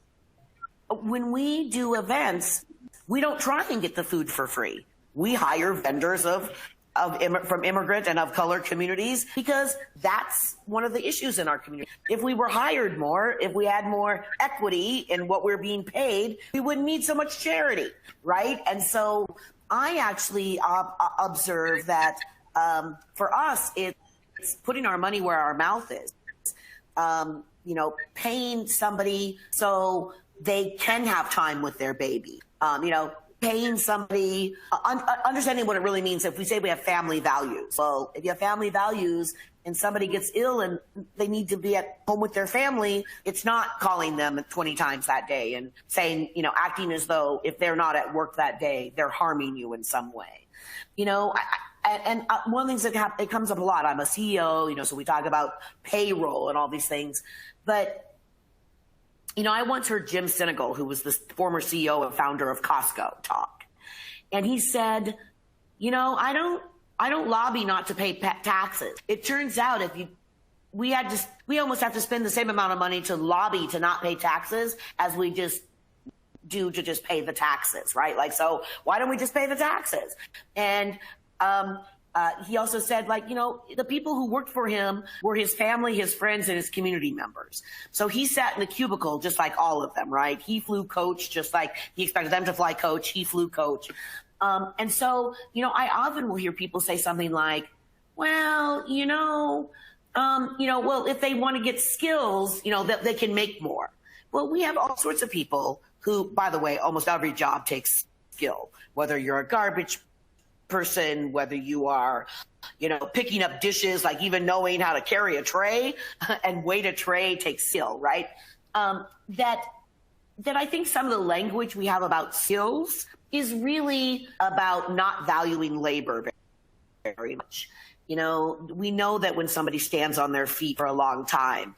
when we do events, we don't try and get the food for free. We hire vendors from immigrant and of color communities because that's one of the issues in our community. If we were hired more, if we had more equity in what we're being paid, we wouldn't need so much charity, right? And so I actually observe that for us, it's putting our money where our mouth is. Paying somebody so they can have time with their baby. Paying somebody, understanding what it really means. If we say we have family values, well, if you have family values and somebody gets ill and they need to be at home with their family, it's not calling them 20 times that day and saying, acting as though if they're not at work that day, they're harming you in some way. One of the things that it comes up a lot, I'm a CEO, so we talk about payroll and all these things. But, I once heard Jim Sinegal, who was the former CEO and founder of Costco, talk. And he said, I don't lobby not to pay taxes. It turns out we almost have to spend the same amount of money to lobby to not pay taxes as we just do to just pay the taxes, right? So why don't we just pay the taxes? And He also said, like, the people who worked for him were his family, his friends, and his community members. So he sat in the cubicle just like all of them, right? He flew coach just like he expected them to fly coach. He flew coach. And so, I often will hear people say something like, well, well, if they want to get skills, that they can make more. Well, we have all sorts of people who, by the way, almost every job takes skill, whether you're a garbage person, whether you are, picking up dishes, like even knowing how to carry a tray and weight a tray takes skill, right? That I think some of the language we have about skills is really about not valuing labor very much. We know that when somebody stands on their feet for a long time,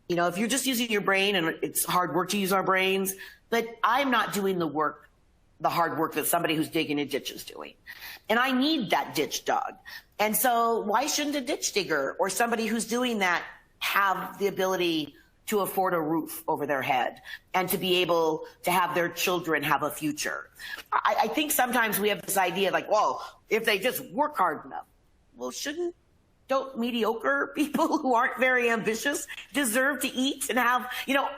if you're just using your brain, and it's hard work to use our brains, but I'm not doing the hard work that somebody who's digging a ditch is doing. And I need that ditch dug. And so why shouldn't a ditch digger or somebody who's doing that have the ability to afford a roof over their head and to be able to have their children have a future? I think sometimes we have this idea like, well, if they just work hard enough, well, don't mediocre people who aren't very ambitious deserve to eat and have,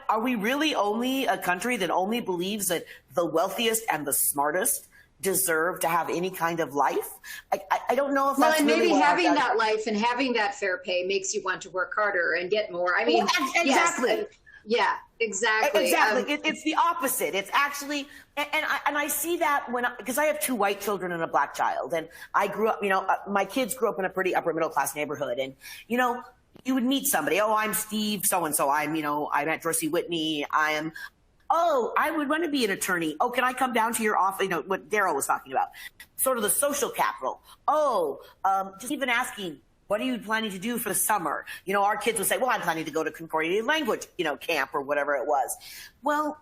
are we really only a country that only believes that the wealthiest and the smartest deserve to have any kind of life? I don't know if well, that's and really maybe having that life and having that fair pay makes you want to work harder and get more. I mean, well, exactly. Yes, yeah, exactly. Exactly. It's the opposite. It's actually, and I see that because I have 2 white children and a black child, and I grew up, my kids grew up in a pretty upper middle class neighborhood, and you would meet somebody. Oh, I'm Steve so and so. I'm at Dorsey Whitney. I would want to be an attorney. Oh, can I come down to your office? What Daryl was talking about, sort of the social capital. Just even asking, what are you planning to do for the summer? Our kids would say, well, I'm planning to go to Concordia language, camp or whatever it was. Well,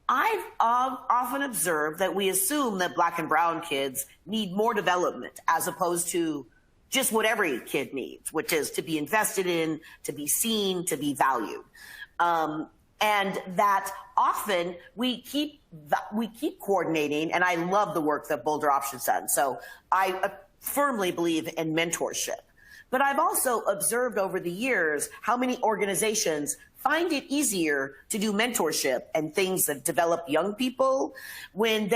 I've often observed that we assume that black and brown kids need more development as opposed to just what every kid needs, which is to be invested in, to be seen, to be valued. And that often we keep coordinating, and I love the work that Boulder Options does. So I firmly believe in mentorship. But I've also observed over the years how many organizations find it easier to do mentorship and things that develop young people when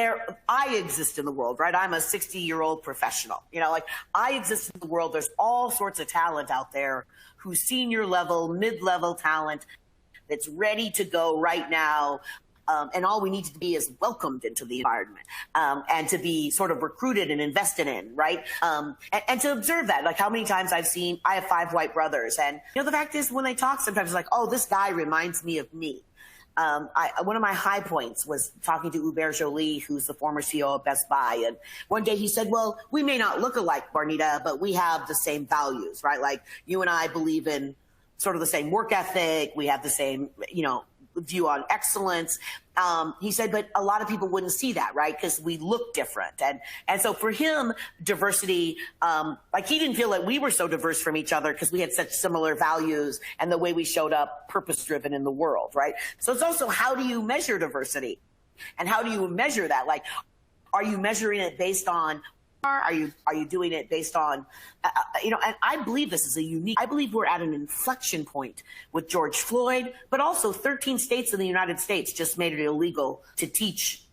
I exist in the world, right? I'm a 60-year-old professional. I exist in the world. There's all sorts of talent out there who's senior level, mid-level talent that's ready to go right now. And all we need to be is welcomed into the environment and to be sort of recruited and invested in, right? And to observe that, like how many times I have 5 white brothers. And, the fact is when they talk, sometimes it's like, oh, this guy reminds me of me. One of my high points was talking to Hubert Joly, who's the former CEO of Best Buy. And one day he said, well, we may not look alike, Marnita, but we have the same values, right? Like you and I believe in sort of the same work ethic. We have the same, view on excellence. He said, but a lot of people wouldn't see that, right? Because we look different. And so for him, diversity, he didn't feel like we were so diverse from each other because we had such similar values and the way we showed up purpose-driven in the world, right? So it's also, how do you measure diversity? And how do you measure that? Like, are you measuring it based on Are you doing it based on, and I believe this is I believe we're at an inflection point with George Floyd, but also 13 states in the United States just made it illegal to teach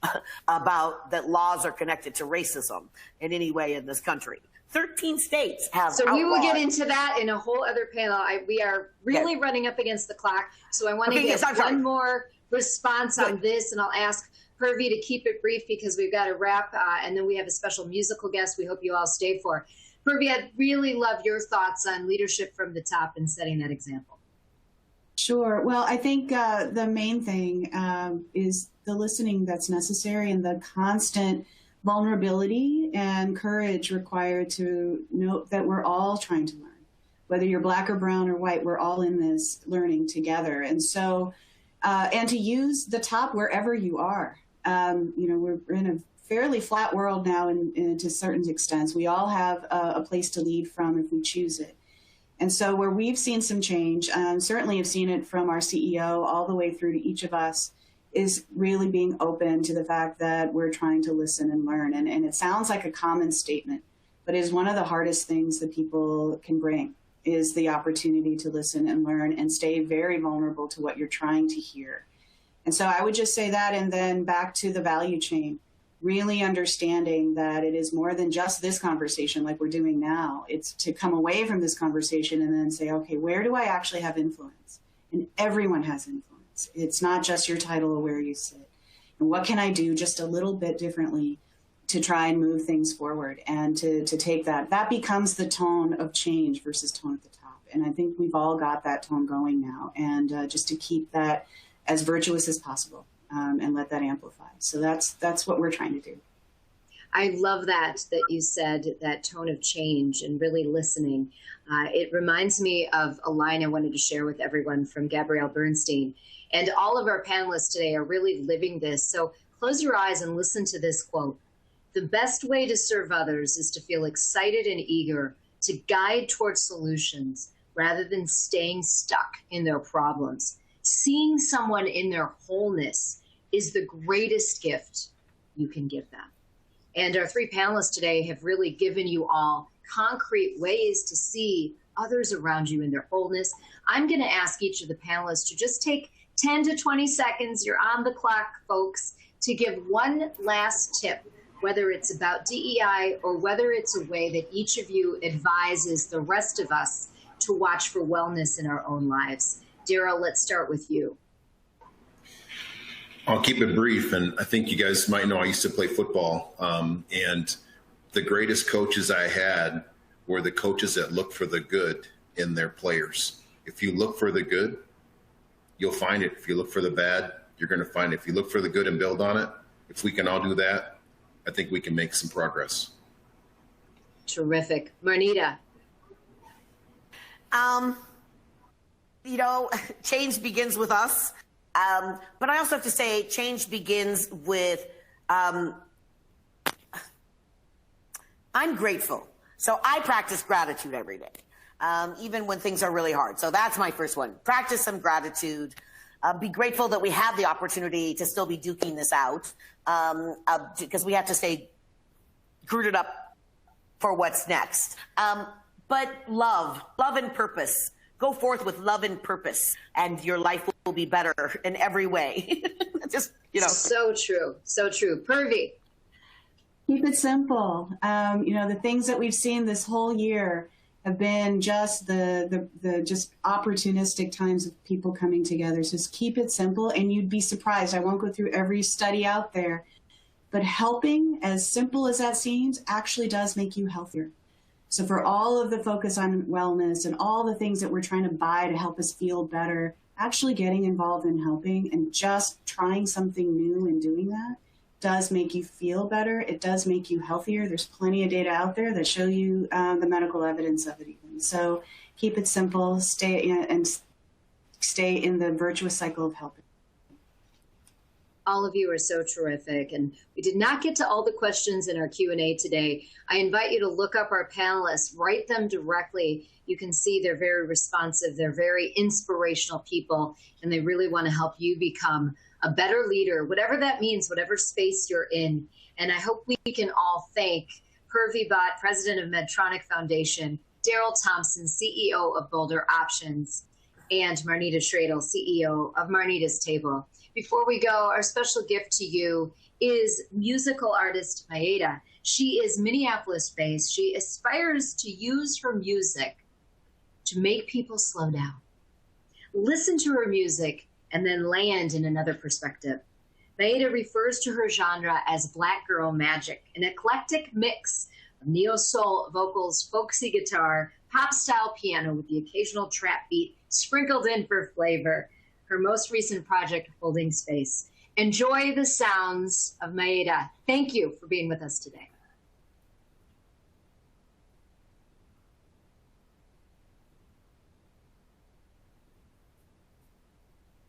about that laws are connected to racism in any way in this country. 13 states have So we will outlawed. get into that in a whole other panel. We are really running up against the clock. So I want to get one more response on this, and I'll ask Purvi to keep it brief because we've got to wrap, and then we have a special musical guest we hope you all stay for. Purvi, I'd really love your thoughts on leadership from the top and setting that example. Sure. Well, I think the main thing is the listening that's necessary and the constant vulnerability and courage required to note that we're all trying to learn. Whether you're black or brown or white, we're all in this learning together. And so, and to use the top wherever you are. We're in a fairly flat world now to certain extents. We all have a place to lead from if we choose it. And so where we've seen some change, certainly have seen it from our CEO all the way through to each of us, is really being open to the fact that we're trying to listen and learn. And it sounds like a common statement, but is one of the hardest things that people can bring, is the opportunity to listen and learn and stay very vulnerable to what you're trying to hear. And so I would just say that, and then back to the value chain, really understanding that it is more than just this conversation like we're doing now. It's to come away from this conversation and then say, okay, where do I actually have influence? And everyone has influence. It's not just your title or where you sit. And what can I do just a little bit differently to try and move things forward, and to take that becomes the tone of change versus tone at the top. And I think we've all got that tone going now, and just to keep that as virtuous as possible, and let that amplify. So that's what we're trying to do. I love that you said that tone of change and really listening. It reminds me of a line I wanted to share with everyone from Gabrielle Bernstein. And all of our panelists today are really living this. So close your eyes and listen to this quote. The best way to serve others is to feel excited and eager to guide towards solutions rather than staying stuck in their problems. Seeing someone in their wholeness is the greatest gift you can give them. And our three panelists today have really given you all concrete ways to see others around you in their wholeness. I'm going to ask each of the panelists to just take 10 to 20 seconds, you're on the clock, folks, to give one last tip, whether it's about DEI or whether it's a way that each of you advises the rest of us to watch for wellness in our own lives. Daryl, let's start with you. I'll keep it brief, and I think you guys might know I used to play football, and the greatest coaches I had were the coaches that look for the good in their players. If you look for the good, you'll find it. If you look for the bad, you're going to find it. If you look for the good and build on it, if we can all do that, I think we can make some progress. Terrific. Marnita. Change begins with us. But I also have to say change begins with, I'm grateful. So I practice gratitude every day, even when things are really hard. So that's my first one. Practice some gratitude. Be grateful that we have the opportunity to still be duking this out, because we have to stay girded up for what's next. But love and purpose. Go forth with love and purpose, and your life will be better in every way. So true. So true. Purvi. Keep it simple. The things that we've seen this whole year have been just the just opportunistic times of people coming together. So just keep it simple, and you'd be surprised. I won't go through every study out there, but helping, as simple as that seems, actually does make you healthier. So for all of the focus on wellness and all the things that we're trying to buy to help us feel better, actually getting involved in helping and just trying something new and doing that does make you feel better. It does make you healthier. There's plenty of data out there that show you the medical evidence of it even. So keep it simple, stay in the virtuous cycle of helping. All of you are so terrific. And we did not get to all the questions in our Q&A today. I invite you to look up our panelists, write them directly. You can see they're very responsive. They're very inspirational people, and they really want to help you become a better leader, whatever that means, whatever space you're in. And I hope we can all thank Purvi Bhatt, president of Medtronic Foundation, Daryl Thompson, CEO of Boulder Options, and Marnita Schradel, CEO of Marnita's Table. Before we go, our special gift to you is musical artist Maeda. She is Minneapolis-based. She aspires to use her music to make people slow down. Listen to her music and then land in another perspective. Maeda refers to her genre as Black Girl Magic, an eclectic mix of neo-soul vocals, folksy guitar, pop-style piano with the occasional trap beat sprinkled in for flavor. Her most recent project, Holding Space. Enjoy the sounds of Maeda. Thank you for being with us today.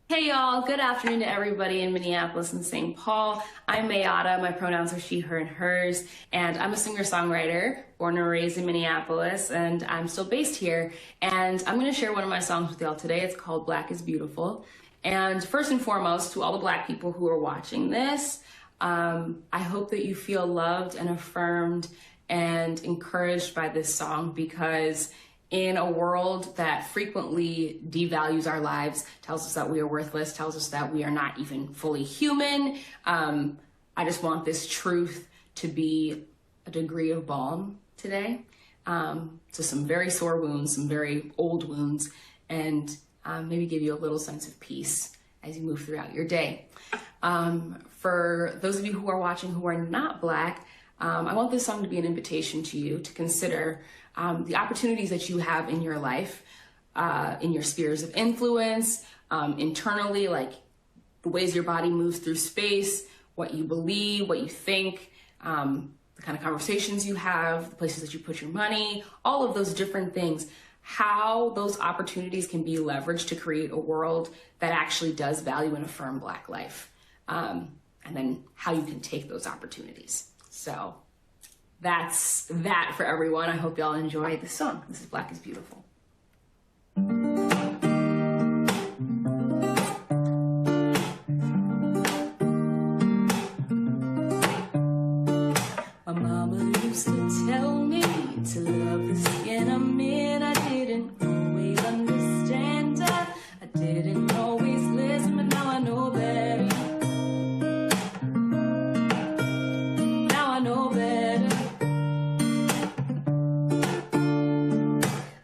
Hey y'all, good afternoon to everybody in Minneapolis and St. Paul. I'm Mayada, my pronouns are she, her, and hers, and I'm a singer-songwriter, born and raised in Minneapolis, and I'm still based here. And I'm gonna share one of my songs with y'all today. It's called Black is Beautiful. And first and foremost, to all the Black people who are watching this, I hope that you feel loved and affirmed and encouraged by this song because in a world that frequently devalues our lives, tells us that we are worthless, tells us that we are not even fully human, I just want this truth to be a degree of balm today to some very sore wounds, some very old wounds, and maybe give you a little sense of peace as you move throughout your day. For those of you who are watching who are not Black, I want this song to be an invitation to you to consider the opportunities that you have in your life, in your spheres of influence, internally, like the ways your body moves through space, what you believe, what you think, the kind of conversations you have, the places that you put your money, all of those different things, how those opportunities can be leveraged to create a world that actually does value and affirm Black life. And then how you can take those opportunities. So that's that for everyone. I hope y'all enjoy this song. This is Black is Beautiful. My mama used to tell me to love the skin I'm in. I didn't always understand her. I didn't always listen, but now I know better. Now I know better.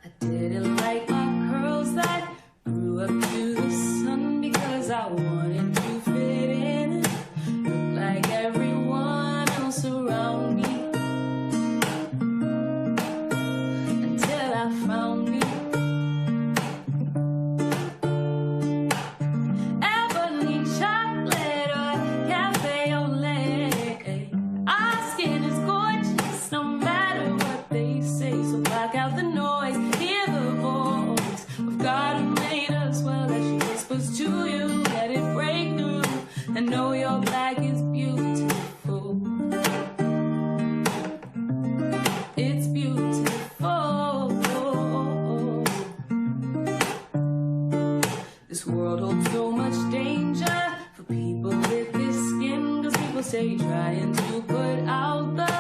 I didn't like my curls that grew up to the sun because I wanted to fit in, look like everyone else around me. Until I found me. Ebony chocolate or cafe au lait. Our skin is gorgeous no matter what they say. So block out the noise, hear the voice of God who made us. Well, as she whispers to you, let it break through and know your Black is beautiful. It's beautiful. This world holds so much danger for people with this skin, cause people say trying to put out the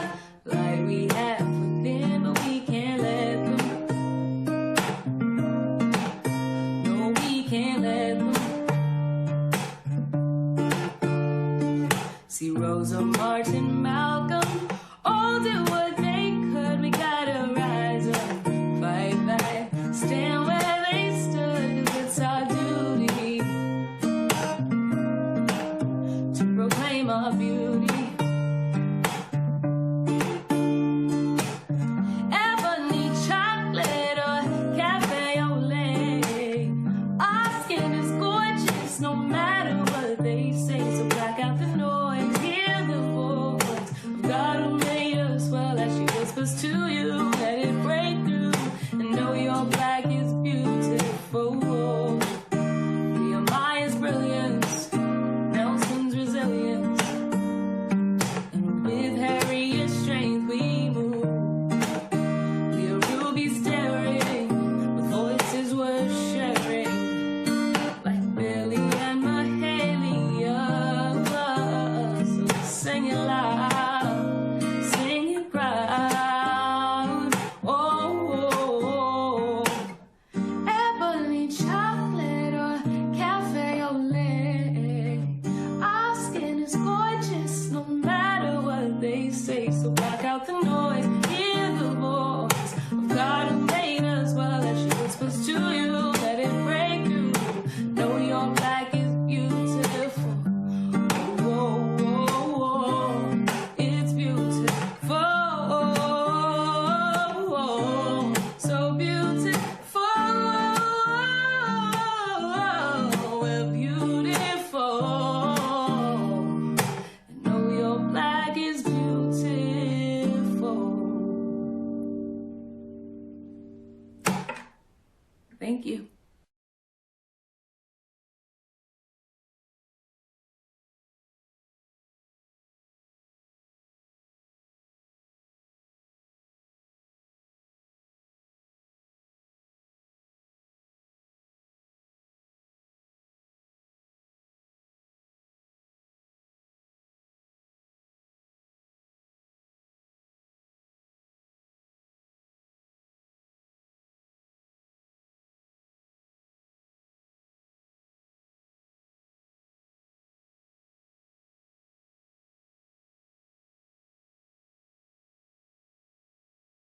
light we have within, but we can't let them. No, we can't let them. See Rosa Martin